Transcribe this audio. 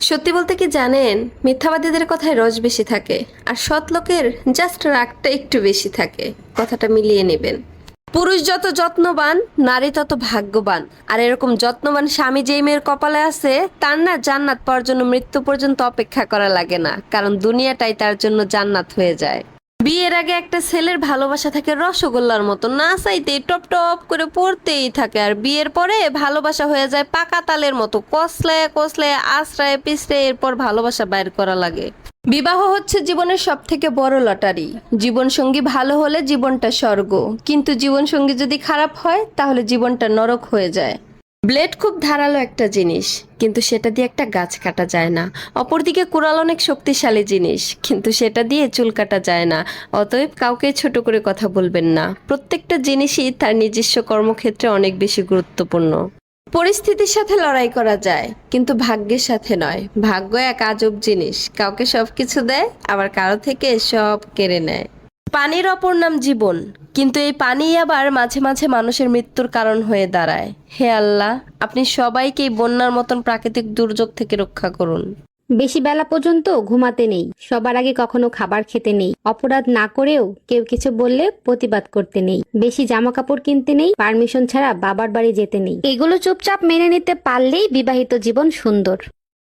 সত্যি বলতে কি জানেন, মিথ্যাবাদীদের কথায় রস বেশি থাকে আর সৎ লোকের জাস্ট রাগটা একটু বেশি থাকে। কথাটা মিলিয়ে নেবেন। পুরুষ যত যত্নবান, নারী তত ভাগ্যবান। আর এরকম যত্নবান স্বামী যেই মেয়ের কপালে আছে, তার না জান্নাত পাওয়ার জন্য মৃত্যু পর্যন্ত অপেক্ষা করা লাগে না, কারণ দুনিয়াটাই তার জন্য জান্নাত হয়ে যায়। বিয়ের আগে একটা ছেলের ভালোবাসা থাকে রসগোল্লার মতো, না চাইতেই টপ টপ করে পড়তেই থাকে, আর বিয়ের পরে ভালোবাসা হয়ে যায় পাকা তালের মতো, কসলে কসলে আশ্রয় পিছলে এরপর ভালোবাসা বাইর করা লাগে। বিবাহ হচ্ছে জীবনের সব থেকে বড় লটারি। জীবন সঙ্গী ভালো হলে জীবনটা স্বর্গ, কিন্তু জীবন সঙ্গী যদি খারাপ হয় তাহলে জীবনটা নরক হয়ে যায়। ব্লেড খুব ধারালো একটা জিনিস, কিন্তু সেটা দিয়ে একটা গাছ কাটা যায় না। অপরদিকে কুড়াল অনেক শক্তিশালী জিনিস, কিন্তু সেটা দিয়ে চুল কাটা যায় না। অতএব কাউকে ছোট করে কথা বলবেন না। প্রত্যেকটা জিনিসই তার নিজস্ব কর্মক্ষেত্রে অনেক বেশি গুরুত্বপূর্ণ। পরিস্থিতির সাথে লড়াই করা যায়, কিন্তু ভাগ্যের সাথে নয়। ভাগ্য এক আজব জিনিস, কাউকে সবকিছু দেয়, আবার কারো থেকে সব কেড়ে নেয়। পানির অপর নাম জীবন, কিন্তু এই পানি আবার মাঝে মাঝে মানুষের মৃত্যুর কারণ হয়ে দাঁড়ায়। হে আল্লাহ, আপনি সবাইকে এই বন্যার মতন প্রাকৃতিক দুর্যোগ থেকে রক্ষা করুন। বেশি বেলা পর্যন্ত ঘুমাতে নেই, সবার আগে কখনো খাবার খেতে নেই, অপরাধ না করেও কেউ কিছু বললে প্রতিবাদ করতে নেই, বেশি জামা কাপড় কিনতে নেই, পারমিশন ছাড়া বাবার বাড়ি যেতে নেই। এগুলো চুপচাপ মেনে নিতে পারলেই বিবাহিত জীবন সুন্দর।